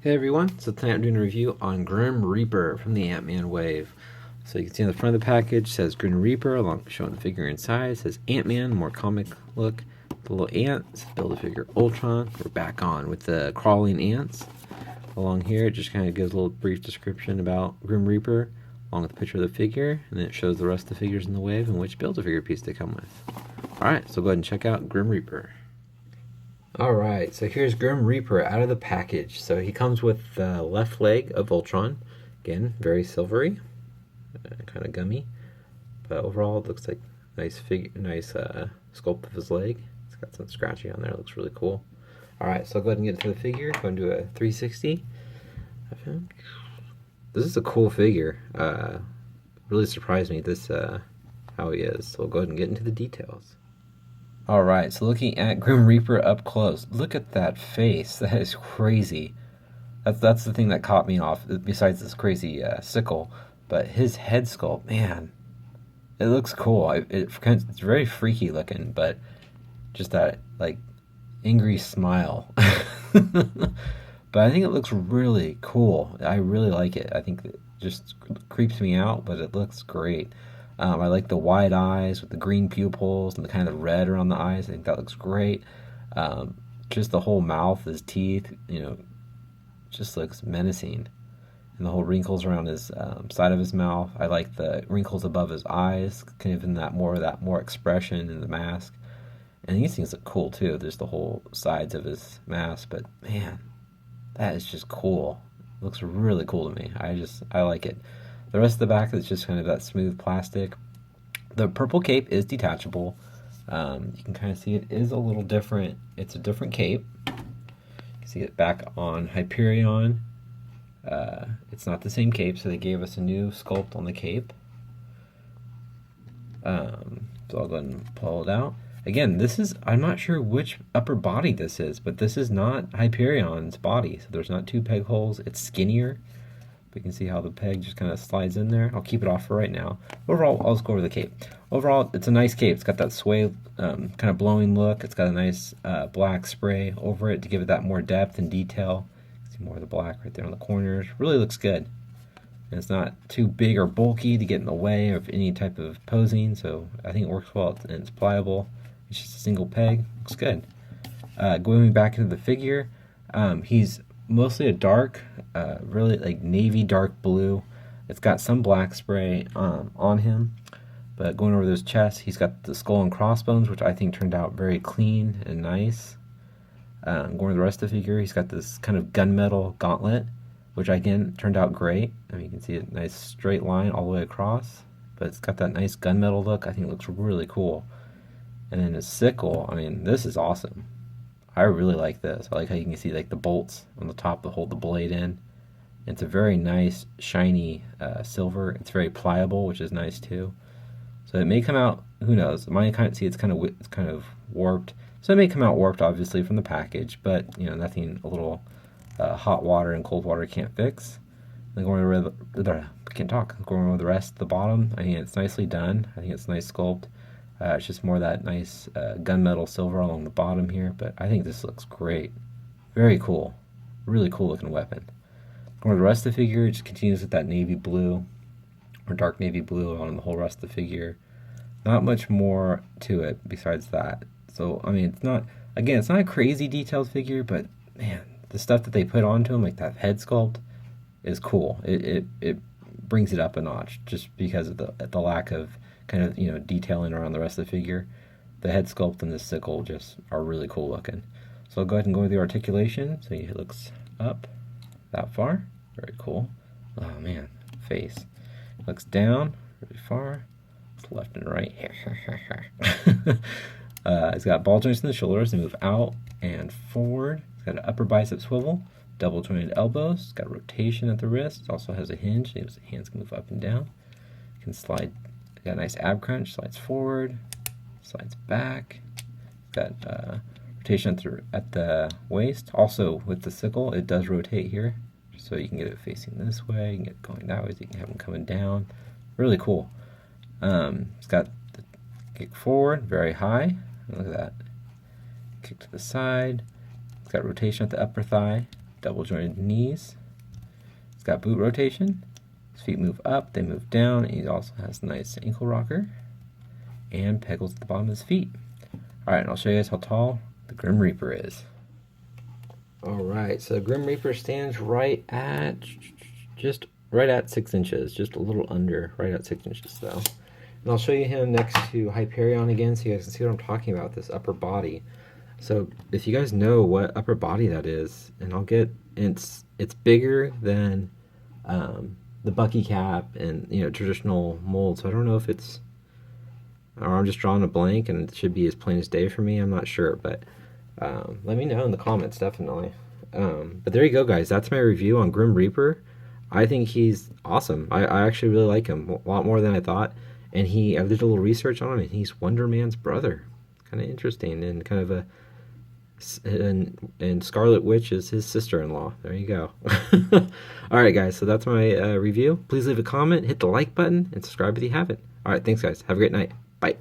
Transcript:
Hey everyone, so tonight I'm doing a review on Grim Reaper from the Ant-Man wave. So you can see on the front of the package says Grim Reaper, along showing the figure inside. It says Ant-Man, more comic look. The little ants, Build-A-Figure Ultron. We're back on with the crawling ants. Along here, it just kind of gives a little brief description about Grim Reaper, along with a picture of the figure, and then it shows the rest of the figures in the wave and which Build-A-Figure piece they come with. Alright, so go ahead and check out Grim Reaper. Alright, so here's Grim Reaper out of the package. So he comes with the left leg of Ultron. Again, very silvery, kind of gummy. But overall, it looks like nice sculpt of his leg. It's got some scratchy on there. It looks really cool. Alright, so I'll go ahead and get into the figure. Go and do a 360. This is a cool figure. Really surprised me how he is. So we'll go ahead and get into the details. Alright, so looking at Grim Reaper up close, look at that face. That is crazy. That's the thing that caught me off, besides this crazy sickle. But his head sculpt, man, it looks cool. It's very freaky looking, but just that, like, angry smile. But I think it looks really cool. I really like it. I think it just creeps me out, but it looks great. I like the wide eyes with the green pupils and the kind of red around the eyes. I think that looks great. Just the whole mouth, his teeth, just looks menacing. And the whole wrinkles around his side of his mouth. I like the wrinkles above his eyes, kind of in that more expression in the mask. And these things look cool too. There's the whole sides of his mask, but man, that is just cool. It looks really cool to me. I like it. The rest of the back is just kind of that smooth plastic. The purple cape is detachable. You can kind of see it is a little different. It's a different cape. You can see it back on Hyperion. It's not the same cape, so they gave us a new sculpt on the cape. So I'll go ahead and pull it out. Again, I'm not sure which upper body this is, but this is not Hyperion's body. So there's not two peg holes. It's skinnier. We can see how the peg just kind of slides in there. I'll keep it off for right now. Overall, I'll just go over the cape. Overall, it's a nice cape. It's got that sway kind of blowing look. It's got a nice black spray over it to give it that more depth and detail. See more of the black right there on the corners. Really looks good. And it's not too big or bulky to get in the way of any type of posing, so I think it works well and it's pliable. It's just a single peg. Looks good. Going back into the figure, he's mostly a dark, really like navy dark blue. It's got some black spray on him, but going over his chest, he's got the skull and crossbones, which I think turned out very clean and nice. Going to the rest of the figure, he's got this kind of gunmetal gauntlet, which again turned out great. I mean, you can see a nice straight line all the way across, but it's got that nice gunmetal look. I think it looks really cool. And then his sickle, I mean, this is awesome. I really like this. I like how you can see like the bolts on the top to hold the blade in. It's a very nice shiny silver. It's very pliable, which is nice too. So it may come out, who knows? Mine kind of see it's kind of warped. So it may come out warped, obviously, from the package, but nothing a little hot water and cold water can't fix. Then going over Going over the rest of the bottom. I think it's nicely done. I think it's nice sculpt. It's just more that nice gunmetal silver along the bottom here, but I think this looks great. Very cool. Really cool looking weapon. Going over the rest of the figure, it just continues with that navy blue, or dark navy blue on the whole rest of the figure. Not much more to it besides that. So, I mean, it's not a crazy detailed figure, but man, the stuff that they put onto him, like that head sculpt, is cool. It brings it up a notch just because of the lack of kind of detailing around the rest of the figure. The head sculpt and the sickle just are really cool looking. So I'll go ahead and go with the articulation. So he looks up that far. Very cool. Oh man, face. Looks down really far. Left and right. It's got ball joints in the shoulders. They move out and forward. It's got an upper bicep swivel. Double jointed elbows. It's got rotation at the wrist. It also has a hinge. The hands can move up and down. You can slide. Got a nice ab crunch, slides forward, slides back. Got rotation at the waist. Also with the sickle, it does rotate here, so you can get it facing this way, you can get it going that way, so you can have them coming down. Really cool. It's got the kick forward, very high. Look at that. Kick to the side. It's got rotation at the upper thigh. double jointed knees. He's got boot rotation. His feet move up, they move down. He also has a nice ankle rocker and pegals at the bottom of his feet. All right, and I'll show you guys how tall the Grim Reaper is. All right, so Grim Reaper stands right at 6 inches, just a little under, right at 6 inches though. And I'll show you him next to Hyperion again so you guys can see what I'm talking about, this upper body. So if you guys know what upper body that is, and it's bigger than the Bucky cap and traditional mold. So I don't know if it's, or I'm just drawing a blank and it should be as plain as day for me. I'm not sure, but let me know in the comments, definitely. But there you go, guys. That's my review on Grim Reaper. I think he's awesome. I actually really like him a lot more than I thought. And I did a little research on him, and he's Wonder Man's brother. Kind of interesting, and kind of and Scarlet Witch is his sister-in-law. There you go. All right, guys. So that's my review. Please leave a comment, hit the like button, and subscribe if you haven't. All right, thanks, guys. Have a great night. Bye.